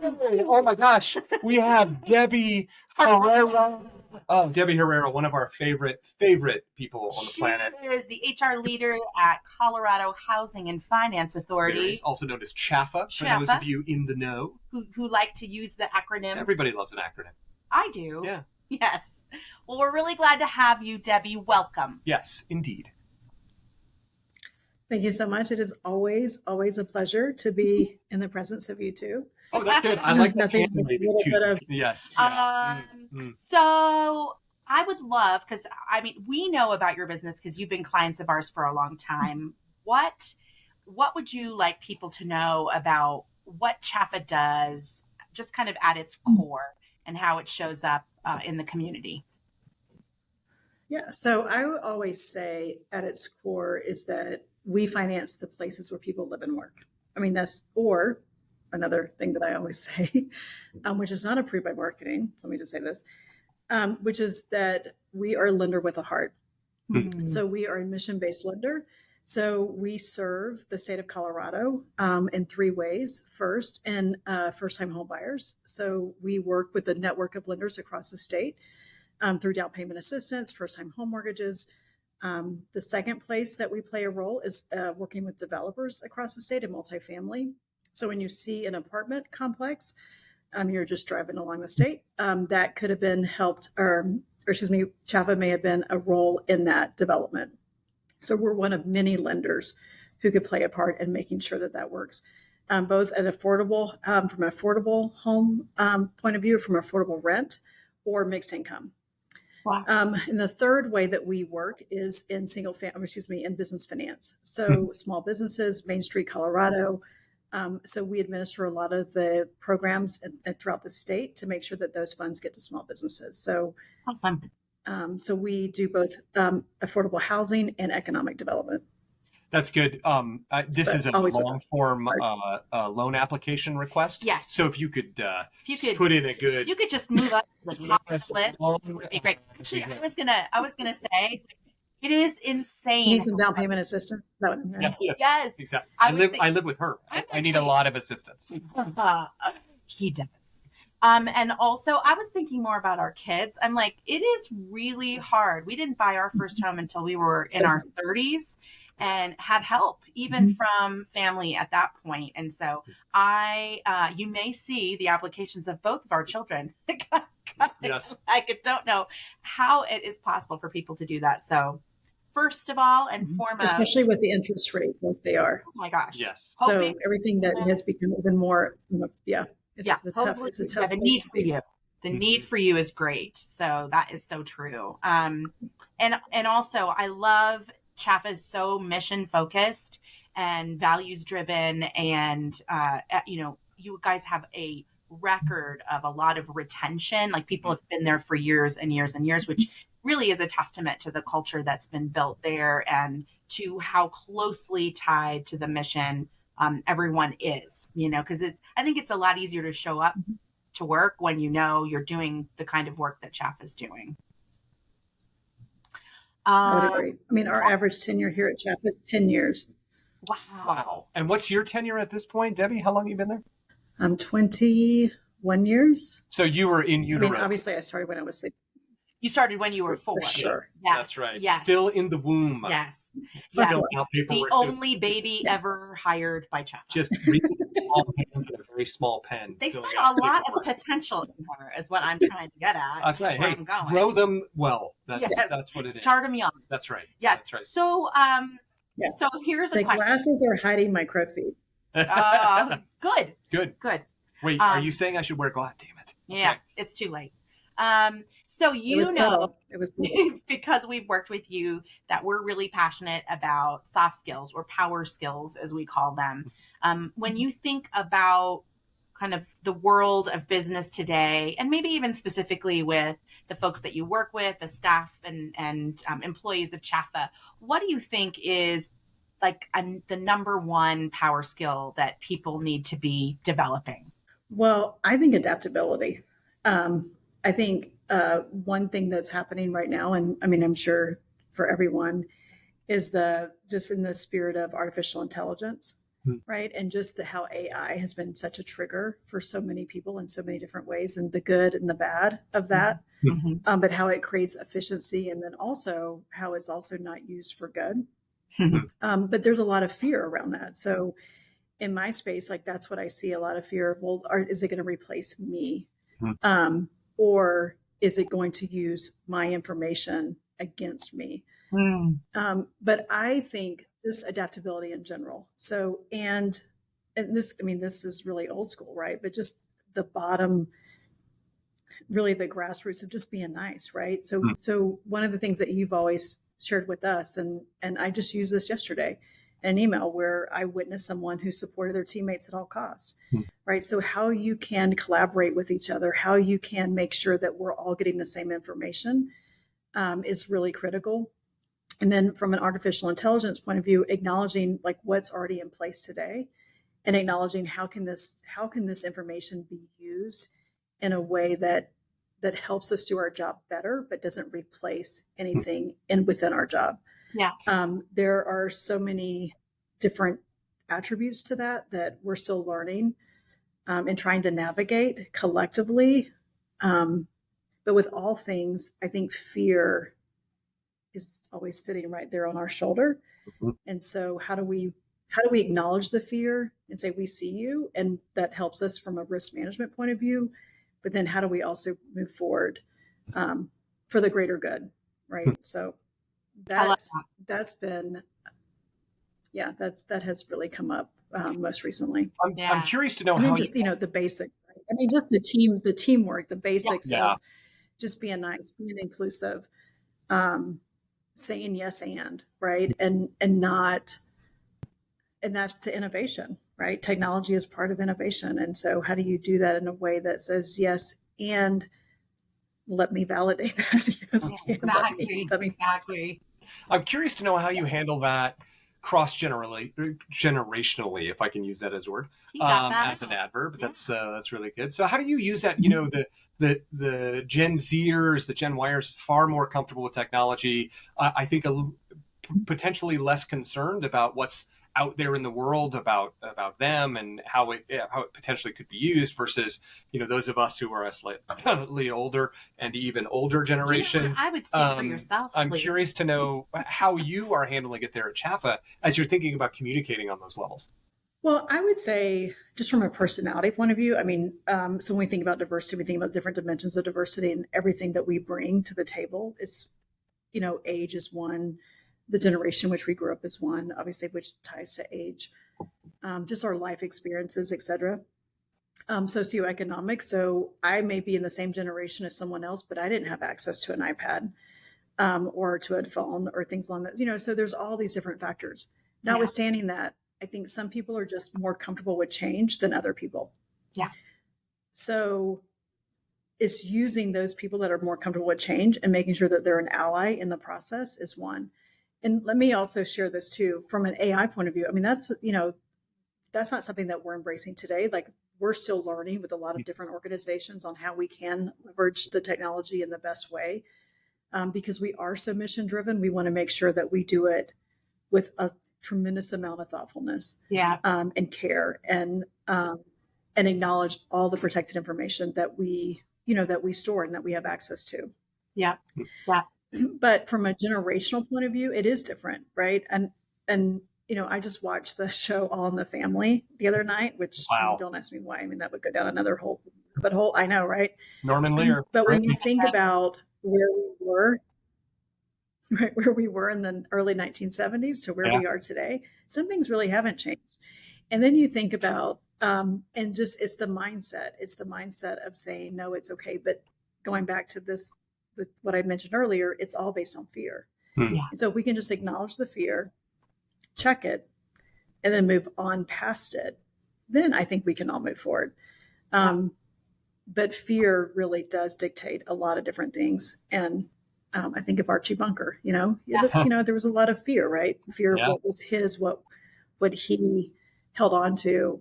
Oh my gosh, we have Debbie Herrera. Oh, Debbie Herrera, one of our favorite people on the planet. She is the HR leader at Colorado Housing and Finance Authority, Also known as CHFA, for those CHFA, of you in the know. who like to use the acronym. Everybody loves an acronym. I do. Yeah. Yes. Well, we're really glad to have you, Debbie. Welcome. Yes, indeed. Thank you so much. It is always a pleasure to be in the presence of you two. Oh, that's good. I like that Nothing hand but a waving little too. bit of Yes. Yeah. So I would love, because I mean, we know about your business because you've been clients of ours for a long time. What would you like people to know about what CHFA does, just kind of at its core, and how it shows up in the community? Yeah. So I would always say at its core is that we finance the places where people live and work. I mean, or another thing that I always say, which is not approved by marketing. So let me just say this, which is that we are a lender with a heart. Mm. So we are a mission-based lender. So we serve the state of Colorado in three ways. First, in first-time home buyers. So we work with a network of lenders across the state through down payment assistance, first-time home mortgages. The second place that we play a role is working with developers across the state in multifamily. So when you see an apartment complex, you're just driving along the state, that could have been helped, CHFA may have been a role in that development. So we're one of many lenders who could play a part in making sure that that works, both at affordable, from an affordable home point of view, from affordable rent or mixed income. Wow. And the third way that we work is in in business finance. So small businesses, Main Street, Colorado. So we administer a lot of the programs throughout the state to make sure that those funds get to small businesses. So Awesome. So we do both affordable housing and economic development. That's good. This is a long form loan application request. Yes. So if you could put in a good, you could just move up to the top of the list. Would be great. Actually, I was gonna say, it is insane. You need some down payment assistance. Yes, exactly. I live with her. I need a lot of assistance. He does. And also, I was thinking more about our kids. I'm like, it is really hard. We didn't buy our first home until we were in our 30s. And had help even from family at that point. And so you may see the applications of both of our children. Yes. I don't know how it is possible for people to do that. So first of all and foremost, especially with the interest rates as they are. Oh my gosh. Yes. So everything that has become even more, it's a tough the need for you. The need for you is great. So that is so true. And also I love CHFA is so mission focused and values driven, and you guys have a record of a lot of retention. Like people have been there for years and years and years, which really is a testament to the culture that's been built there and to how closely tied to the mission everyone is. Because I think it's a lot easier to show up to work when you're doing the kind of work that CHFA is doing. I would agree. I mean, our average tenure here at CHFA is 10 years. Wow. And what's your tenure at this point, Debbie? How long have you been there? 21 years. So you were in utero. I mean, obviously, I started when I was 6. You started when you were 4. For sure. Yes. That's right. Yes. Still in the womb. Yes. The only baby ever hired by CHFA. Just reading all hands in a very small pen. They saw a lot of potential in her, is what I'm trying to get at. That's right. Hey, grow them well. That's what it is. Start them young. That's right. Yes. That's right. So, so here's a the question. Glasses are hiding my crowfeet. Good. Wait, are you saying I should wear glasses? Damn it. Yeah, okay. It's too late. So it was because we've worked with you that we're really passionate about soft skills or power skills, as we call them. When you think about kind of the world of business today, and maybe even specifically with the folks that you work with, the staff and employees of CHFA, what do you think is like the number one power skill that people need to be developing? Well, I think adaptability. I think one thing that's happening right now, and I mean, I'm sure for everyone, is just in the spirit of artificial intelligence. right? And just how AI has been such a trigger for so many people in so many different ways, and the good and the bad of that. Mhm. But how it creates efficiency, and then also how it's also not used for good. But there's a lot of fear around that. So in my space, like that's what I see, a lot of fear of, well, is it going to replace me? Or is it going to use my information against me? But I think just adaptability in general. So, and this, I mean, this is really old school, right? But just the bottom, really the grassroots of just being nice, right? So one of the things that you've always shared with us, and I just used this yesterday, an email where I witnessed someone who supported their teammates at all costs, right? So how you can collaborate with each other, how you can make sure that we're all getting the same information, is really critical. And then from an artificial intelligence point of view, acknowledging like what's already in place today, and acknowledging how can this information be used in a way that helps us do our job better, but doesn't replace anything within our job. Yeah. There are so many different attributes to that we're still learning, and trying to navigate collectively. But with all things, I think fear is always sitting right there on our shoulder. And so how do we acknowledge the fear and say, we see you, and that helps us from a risk management point of view, but then how do we also move forward, for the greater good, right? So that's been, that has really come up, most recently. I'm curious to know and how then just the basics, right? I mean, just the teamwork, the basics of just being nice, being inclusive, saying yes and right, and not, and that's to innovation, right? Technology is part of innovation, and so how do you do that in a way that says yes and let me validate that? Yes, Exactly. I'm curious to know how you handle that generationally, if I can use that as a word, as an adverb. That's really good. So how do you use that? The Gen Zers, the Gen Yers, far more comfortable with technology. I think potentially less concerned about what's out there in the world about them and how it potentially could be used versus those of us who are a slightly older and even older generation. I would speak for yourself. I'm please. curious to know how you are handling it there at CHFA as you're thinking about communicating on those levels. Well, I would say just from a personality point of view, I mean, so when we think about diversity, we think about different dimensions of diversity and everything that we bring to the table. It's, age is one, the generation which we grew up is one, obviously, which ties to age, just our life experiences, etc. Socioeconomic. So I may be in the same generation as someone else, but I didn't have access to an iPad, or to a phone or things along that. So there's all these different factors. Notwithstanding that, I think some people are just more comfortable with change than other people. Yeah. So it's using those people that are more comfortable with change and making sure that they're an ally in the process is one. And let me also share this too, from an AI point of view. I mean, that's not something that we're embracing today. Like, we're still learning with a lot of different organizations on how we can leverage the technology in the best way. Because we are so mission driven, we want to make sure that we do it with a tremendous amount of thoughtfulness, and care, and acknowledge all the protected information that we store and that we have access to. Yeah. But from a generational point of view, it is different, right? And I just watched the show All in the Family the other night, which don't ask me why. I mean, that would go down another hole. I know, right? Norman Lear. But when you think about where we were in the early 1970s to where we are today, some things really haven't changed. And then you think about, and just it's the mindset of saying, no, it's okay. But going back to what I mentioned earlier, it's all based on fear. And so if we can just acknowledge the fear, check it, and then move on past it, then I think we can all move forward. But fear really does dictate a lot of different things. And I think of Archie Bunker, there was a lot of fear, right? Fear of what was his, what he held on to,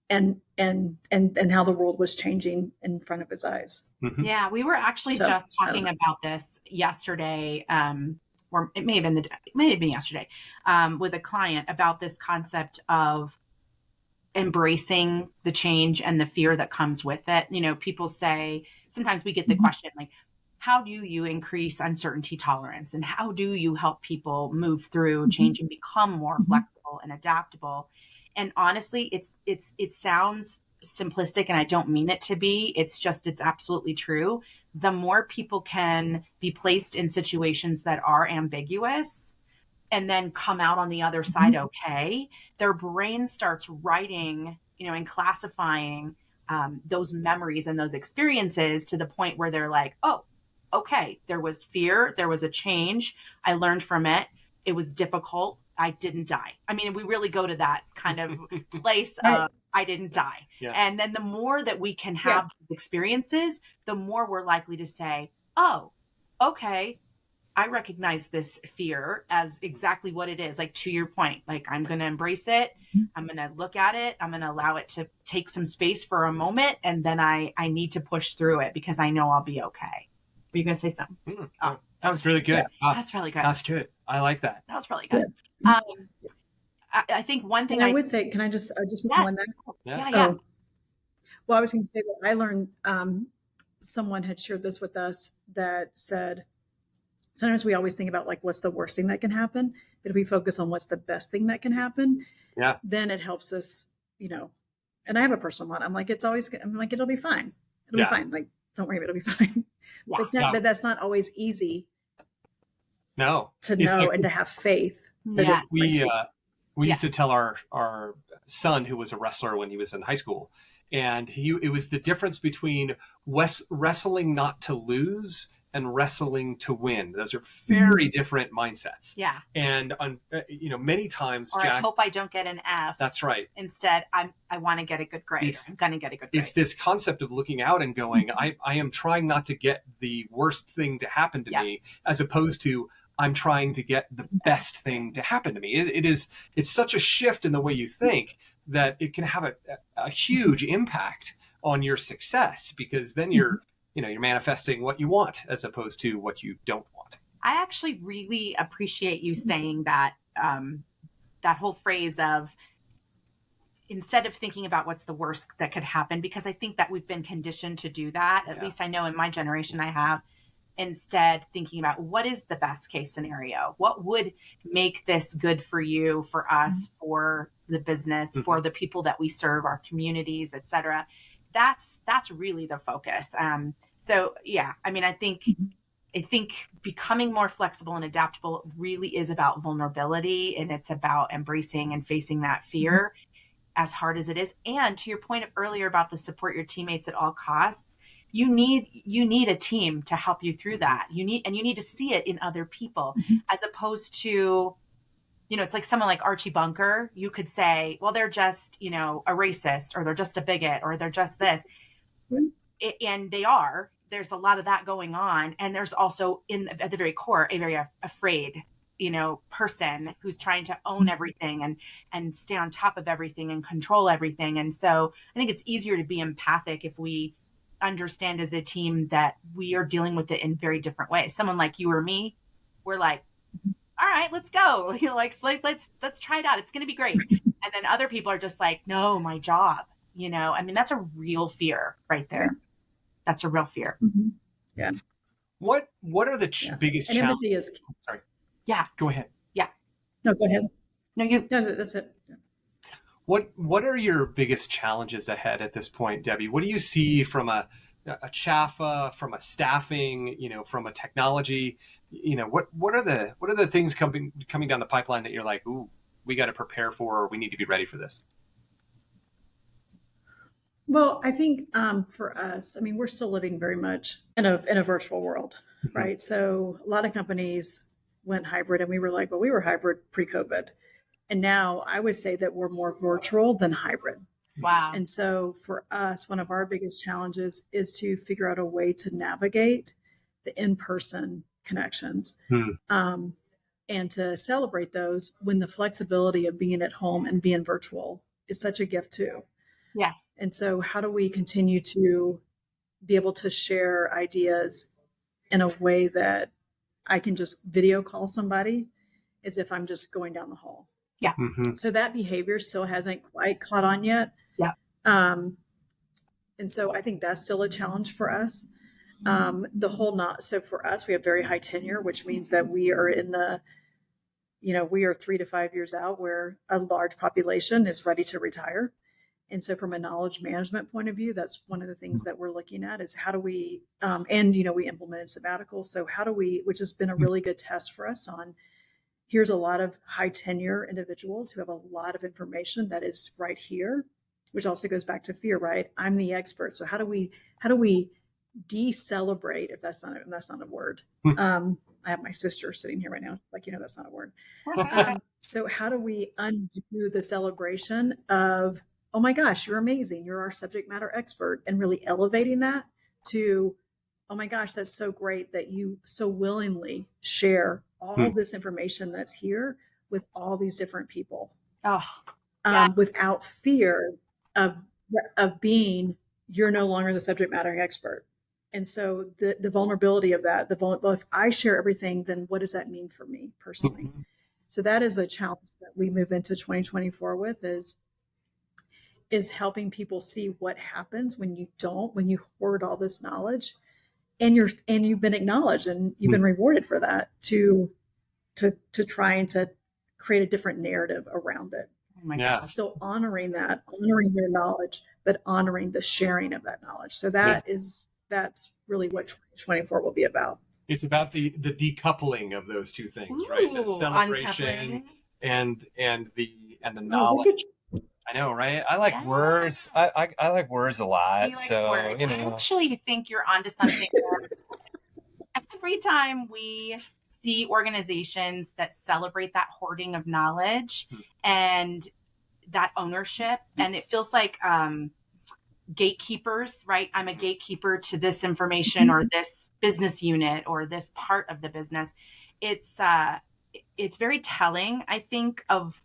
and how the world was changing in front of his eyes. Yeah, we were actually just talking about this yesterday or it may have been yesterday, with a client about this concept of embracing the change and the fear that comes with it. People say, sometimes we get the question like, how do you increase uncertainty tolerance, and how do you help people move through change and become more flexible and adaptable? And honestly, it sounds simplistic, and I don't mean it to be. It's absolutely true. The more people can be placed in situations that are ambiguous and then come out on the other side okay, their brain starts writing, and classifying those memories and those experiences to the point where they're like, oh, okay, there was fear, there was a change, I learned from it, it was difficult, I didn't die. I mean, we really go to that kind of place of I didn't die. Yeah. And then the more that we can have experiences, the more we're likely to say, oh, okay, I recognize this fear as exactly what it is. Like, to your point, like, I'm going to embrace it. I'm going to look at it. I'm going to allow it to take some space for a moment. And then I need to push through it because I know I'll be okay. Were you going to say something? Oh, that was really good. Yeah. That's really good. That's good. I like that. That was really good. I think one thing I would say, can I just on that? Yeah. Well, I was going to say that I learned, someone had shared this with us that said, sometimes we always think about like, what's the worst thing that can happen? But if we focus on what's the best thing that can happen, then it helps us, and I have a personal motto. I'm like, it'll be fine. It'll be fine. Like, don't worry, it'll be fine. Yeah. But that's not always easy. No. To know and to have faith. That we used to tell our son, who was a wrestler when he was in high school, and it was the difference between wrestling not to lose and wrestling to win. Those are very different mindsets. Yeah. And many times, or Jack, I hope I don't get an F. That's right. Instead, I want to get a good grade. I'm going to get a good grade. It's this concept of looking out and going, I am trying not to get the worst thing to happen to me, as opposed to I'm trying to get the best thing to happen to me. It's such a shift in the way you think that it can have a huge impact on your success, because then you're manifesting what you want as opposed to what you don't want. I actually really appreciate you saying that, that whole phrase of, instead of thinking about what's the worst that could happen, because I think that we've been conditioned to do that. At least I know in my generation I have. Instead, thinking about what is the best case scenario? What would make this good for you, for us, for the business, for the people that we serve, our communities, et cetera. That's really the focus. So yeah, I mean, I think becoming more flexible and adaptable really is about vulnerability, and it's about embracing and facing that fear, as hard as it is. And to your point earlier about the support your teammates at all costs, you need a team to help you through that. You need to see it in other people, as opposed to, it's like someone like Archie Bunker. You could say, well, they're just, a racist, or they're just a bigot, or they're just this. And they are. There's a lot of that going on. And there's also at the very core, a very afraid, person who's trying to own everything and stay on top of everything and control everything. And so I think it's easier to be empathic if we understand as a team that we are dealing with it in very different ways. Someone like you or me, we're like, all right, let's go. Let's try it out. It's going to be great. And then other people are just like, no, my job, I mean, that's a real fear right there. That's a real fear. Yeah. What are the biggest and challenges? Empathy is. Sorry. Yeah. Go ahead. Yeah. No, go ahead. No, that's it. Yeah. What are your biggest challenges ahead at this point, Debbie? What do you see from a CHFA, from a staffing, from a technology? What are the things coming down the pipeline that you're like, ooh, we got to prepare for, or we need to be ready for this? Well, I think for us, I mean, we're still living very much in a virtual world, right? So a lot of companies went hybrid, and we were like, well, we were hybrid pre-COVID. And now I would say that we're more virtual than hybrid. Wow. And so for us, one of our biggest challenges is to figure out a way to navigate the in-person connections and to celebrate those when the flexibility of being at home and being virtual is such a gift too. Yes. And so how do we continue to be able to share ideas in a way that I can just video call somebody as if I'm just going down the hall. Yeah. Mm-hmm. So that behavior still hasn't quite caught on yet. Yeah. And so I think that's still a challenge for us. So for us, we have very high tenure, which means that we are we are 3 to 5 years out where a large population is ready to retire. And so from a knowledge management point of view, that's one of the things that we're looking at is how do we, we implemented sabbatical. So how do we, which has been a really good test for us on, here's a lot of high tenure individuals who have a lot of information that is right here, which also goes back to fear, right? I'm the expert. So how do we de-celebrate, if that's not a word? I have my sister sitting here right now. Like, that's not a word. So how do we undo the celebration of, oh my gosh, you're amazing. You're our subject matter expert, and really elevating that to, oh my gosh, that's so great that you so willingly share all this information that's here with all these different people. Oh, yeah. Without fear of being, you're no longer the subject matter expert. And so the vulnerability of that, if I share everything, then what does that mean for me personally? Mm-hmm. So that is a challenge that we move into 2024 with is helping people see what happens when you hoard all this knowledge and you've been acknowledged and you've been rewarded for that to try and to create a different narrative around it. Oh my gosh. Still honoring their knowledge, but honoring the sharing of that knowledge. So that's really what 2024 will be about. It's about the decoupling of those two things, right? The celebration and the knowledge. I know, right? I like words. I like words a lot. So words. I actually think you're onto something. Every time we see organizations that celebrate that hoarding of knowledge and that ownership, and it feels like gatekeepers, right? I'm a gatekeeper to this information or this business unit or this part of the business. It's very telling, I think, of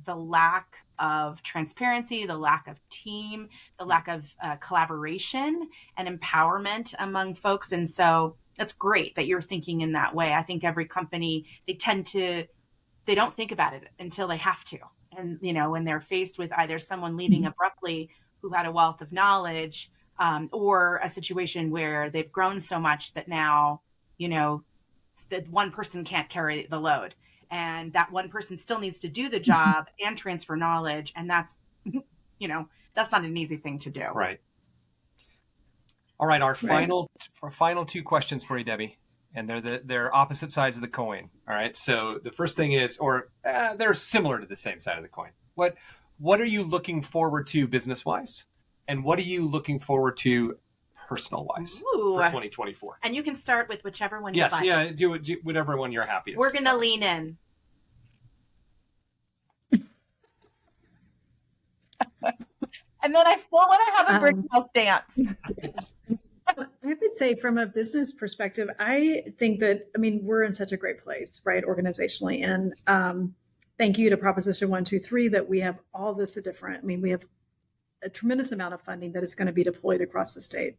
the lack of transparency, the lack of team, the lack of collaboration and empowerment among folks. And so that's great that you're thinking in that way. I think every company, they don't think about it until they have to. And, when they're faced with either someone leaving abruptly who had a wealth of knowledge, or a situation where they've grown so much that now, that one person can't carry the load. And that one person still needs to do the job and transfer knowledge. And that's, that's not an easy thing to do. Right. All right. Our final two questions for you, Debbie. And they're opposite sides of the coin. All right. So the first thing is, they're similar to the same side of the coin. What are you looking forward to business-wise? And what are you looking forward to personal-wise for 2024? And you can start with whichever one you like. Yes, do whatever one you're happiest. We're going to lean in. And then I still want to have a brick house dance. I would say from a business perspective, I think that, we're in such a great place, right, organizationally. And thank you to Proposition 123 that we have all this we have a tremendous amount of funding that is going to be deployed across the state.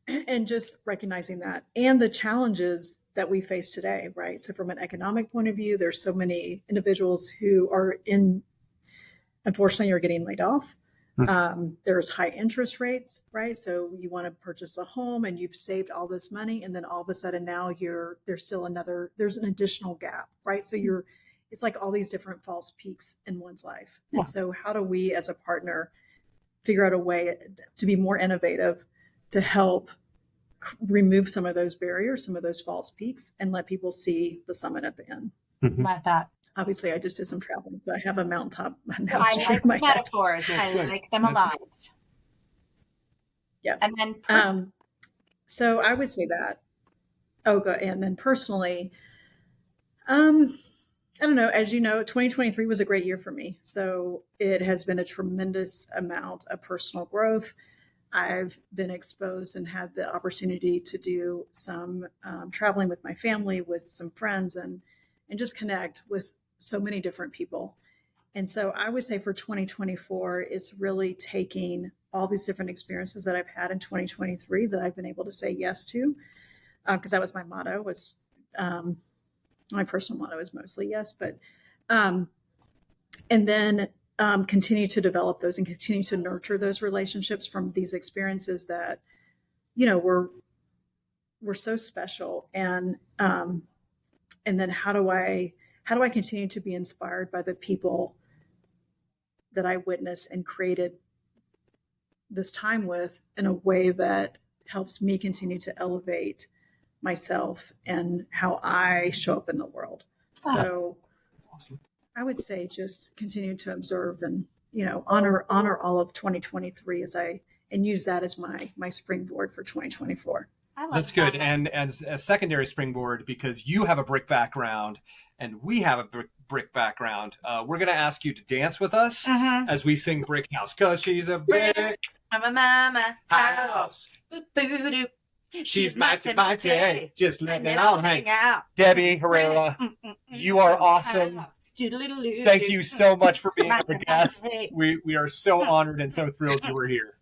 And just recognizing that and the challenges that we face today, right? So from an economic point of view, there's so many individuals who unfortunately, are getting laid off. There's high interest rates, right? So you want to purchase a home and you've saved all this money, and then all of a sudden now there's an additional gap, right? So it's like all these different false peaks in one's life. Yeah. And so how do we as a partner figure out a way to be more innovative to help remove some of those barriers, some of those false peaks, and let people see the summit at the end? Love that. Obviously, I just did some traveling, so I have a mountaintop. I like metaphors. I like them a lot. Yeah. And then, so I would say that. And then personally, I don't know. As you know, 2023 was a great year for me. So it has been a tremendous amount of personal growth. I've been exposed and had the opportunity to do some traveling with my family, with some friends, and just connect with so many different people. And so I would say for 2024, it's really taking all these different experiences that I've had in 2023 that I've been able to say yes to, because that was my motto. Was my personal motto is mostly yes, but and then continue to develop those and continue to nurture those relationships from these experiences that were so special. And then how do I continue to be inspired by the people that I witnessed and created this time with in a way that helps me continue to elevate myself and how I show up in the world. So I would say just continue to observe and, honor all of 2023 and use that as my springboard for 2024. That's good. And as a secondary springboard, because you have a brick background and we have a brick background, we're going to ask you to dance with us as we sing Brick House, because she's a brick mama house. She's my day. Just letting it all hang out. Debbie Herrera, you are awesome. Thank you so much for being our guest. We are so honored and so thrilled you were here.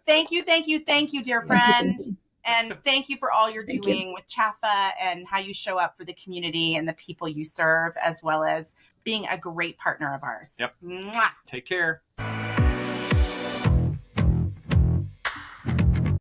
Thank you, dear friend. And thank you for all you're doing with CHFA and how you show up for the community and the people you serve, as well as being a great partner of ours. Yep. Mwah. Take care.